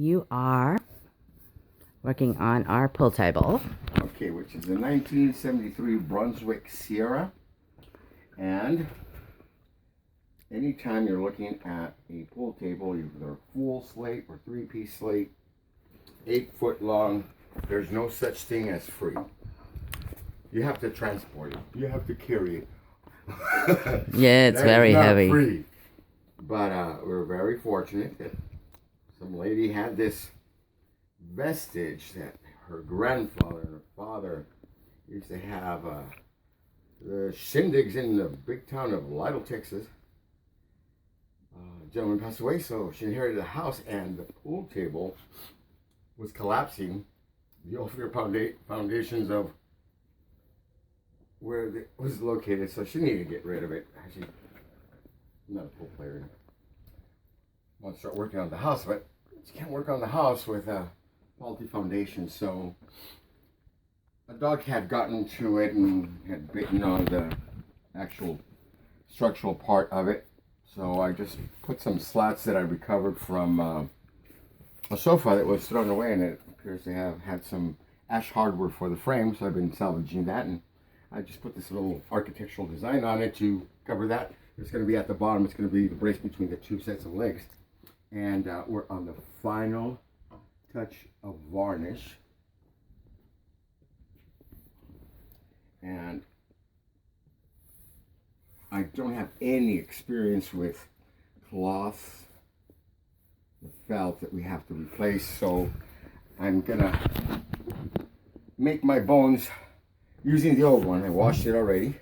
You are working on our pool table. Okay, which is a 1973 Brunswick Sierra. And anytime you're looking at a pool table, either full slate or three-piece slate, 8 foot long, there's no such thing as free. You have to transport it. You have to carry it. Yeah, it's very heavy. Free. But we're very fortunate that some lady had this vestige that her grandfather and her father used to have the shindigs in the big town of Lytle, Texas. Gentleman passed away, so she inherited the house, and the pool table was collapsing. The old foundations of where it was located, so she needed to get rid of it. Actually, I'm not a pool player. I want to start working on the house, but you can't work on the house with a faulty foundation. So a dog had gotten to it and had bitten on the actual structural part of it. So I just put some slats that I recovered from a sofa that was thrown away, and it appears to have had some ash hardware for the frame. So I've been salvaging that, and I just put this little architectural design on it to cover that. It's going to be at the bottom. It's going to be the brace between the two sets of legs. And we're on the final touch of varnish. And I don't have any experience with cloth, the felt that we have to replace. So I'm going to make my bones using the old one. I washed it already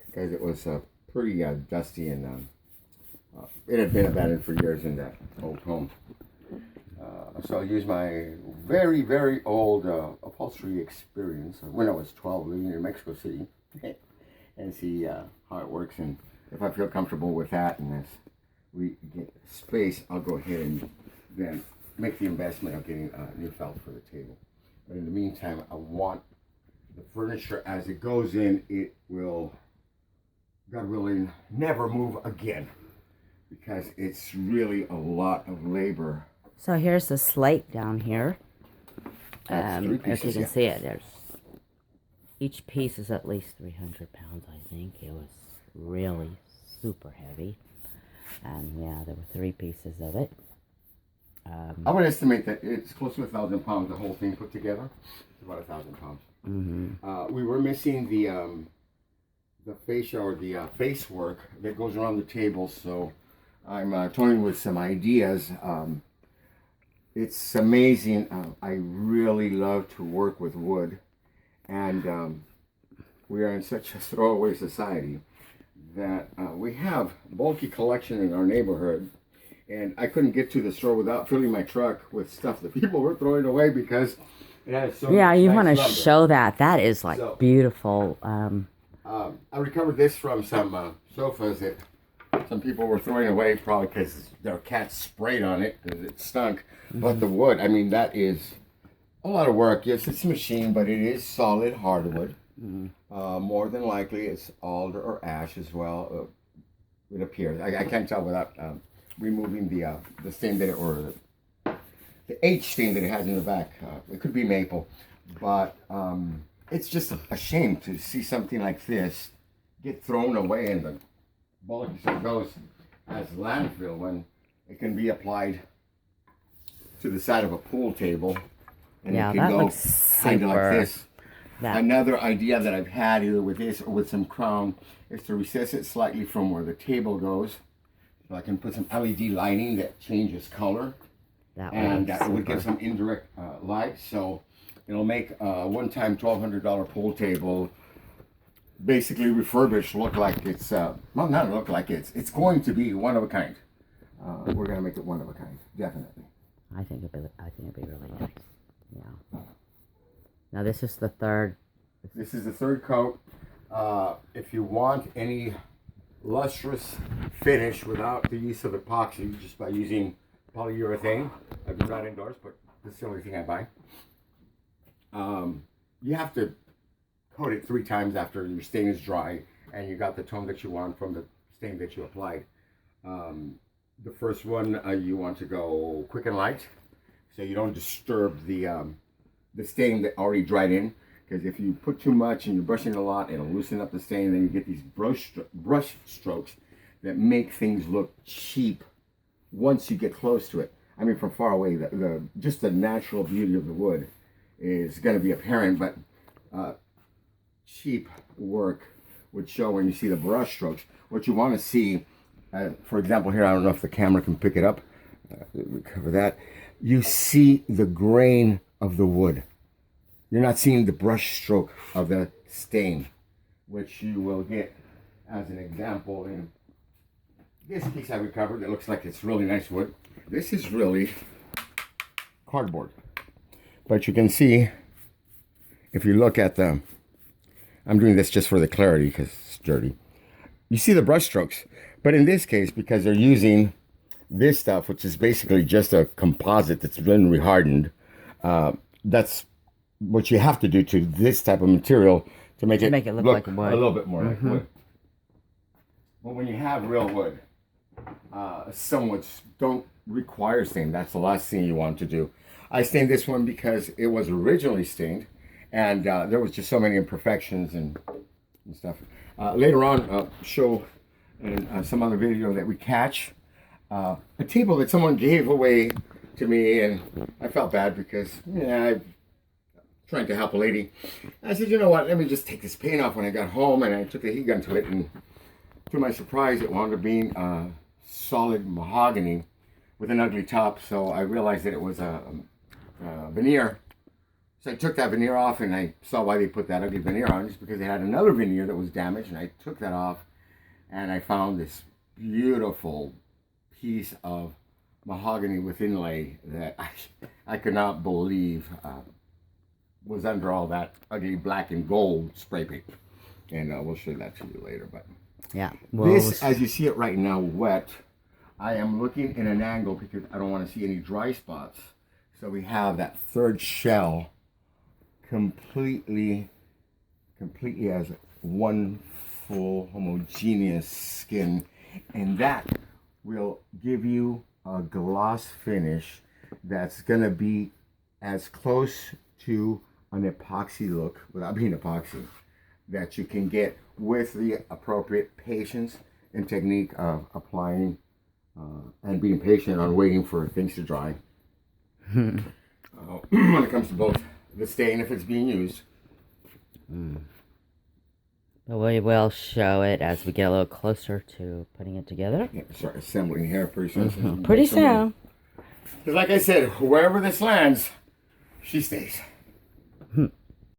because it was pretty dusty, and it had been abandoned for years in that old home. So I'll use my very, very old upholstery experience when I was 12 living in Mexico City and see how it works. And if I feel comfortable with that, and as we get space, I'll go ahead and then make the investment of getting new felt for the table. But in the meantime, I want the furniture, as it goes in, it will, God willing, never move again, because it's really a lot of labor. So here's the slate down here. If you can see it, there's each piece is at least 300 pounds, I think. It was really super heavy. And yeah, there were 3 pieces of it. I would estimate that it's close to 1,000 pounds, the whole thing put together. It's about 1,000 pounds. Mm-hmm. We were missing the fascia, or the face work that goes around the table, so I'm toying with some ideas. It's amazing. I really love to work with wood, and we are in such a throwaway society that we have a bulky collection in our neighborhood, and I couldn't get to the store without filling my truck with stuff that people were throwing away because it has so yeah, much you nice want to lumber. show that. That is like So, beautiful. I recovered this from some sofas that some people were throwing away, probably because their cats sprayed on it because it stunk. But the wood, I mean, that is a lot of work. Yes, it's a machine, but it is solid hardwood. More than likely, it's alder or ash as well. It appears. I can't tell without removing the stain that it, or the H stain that it has in the back. It could be maple, but it's just a shame to see something like this get thrown away and the bulky stuff goes as landfill when it can be applied to the side of a pool table, and Yeah, it can that go looks kind of like super. this. Another idea that I've had, either with this or with some crown, is to recess it slightly from where the table goes, so I can put some LED lighting that changes color, and that would give some indirect light. So it'll make a one-time $1,200 pool table basically refurbished look like it's well, not look like it's going to be one of a kind. We're gonna make it one of a kind, definitely. I think it'd be really nice. Yeah. Now this is the third. This is the third coat. If you want any lustrous finish without the use of epoxy, just by using polyurethane, I do not endorse, but this is the only thing I buy. You have to coat it 3 times after your stain is dry and you got the tone that you want from the stain that you applied. The first one, you want to go quick and light. so you don't disturb the stain that already dried in. Because if you put too much and you're brushing a lot, it'll loosen up the stain, and then you get these brush strokes that make things look cheap once you get close to it. I mean, from far away, just the natural beauty of the wood is going to be apparent, but cheap work would show when you see the brush strokes. What you want to see, for example, here, I don't know if the camera can pick it up. We cover that. You see the grain of the wood. You're not seeing the brush stroke of the stain, which you will get as an example in this piece I recovered. It looks like it's really nice wood. This is really cardboard. But you can see, if you look at the, I'm doing this just for the clarity because it's dirty. You see the brush strokes. But in this case, because they're using this stuff, which is basically just a composite that's been rehardened, that's what you have to do to this type of material to make it look like wood. A little bit more like wood. But when you have real wood, some woods don't require stain. That's the last thing you want to do. I stained this one because it was originally stained, and there was just so many imperfections and stuff. Later on, I'll show in some other video that we catch a table that someone gave away to me, and I felt bad because I'm trying to help a lady. I said, you know what, let me just take this paint off when I got home, and I took a heat gun to it, and to my surprise, it wound up being solid mahogany with an ugly top, so I realized that it was a veneer. So I took that veneer off, and I saw why they put that ugly veneer on, just because they had another veneer that was damaged, and I took that off, and I found this beautiful piece of mahogany with inlay that I could not believe was under all that ugly black and gold spray paint. And we'll show that to you later. But yeah, this, as you see it right now, wet. I am looking in an angle because I don't want to see any dry spots. So we have that third shell completely as one full homogeneous skin, and that will give you a gloss finish that's gonna be as close to an epoxy look without being epoxy that you can get with the appropriate patience and technique of applying and being patient on waiting for things to dry. When it comes to both the stain, if it's being used. But we will show it as we get a little closer to putting it together. Yeah, start assembling here pretty soon. Pretty soon. Because like I said, wherever this lands, she stays.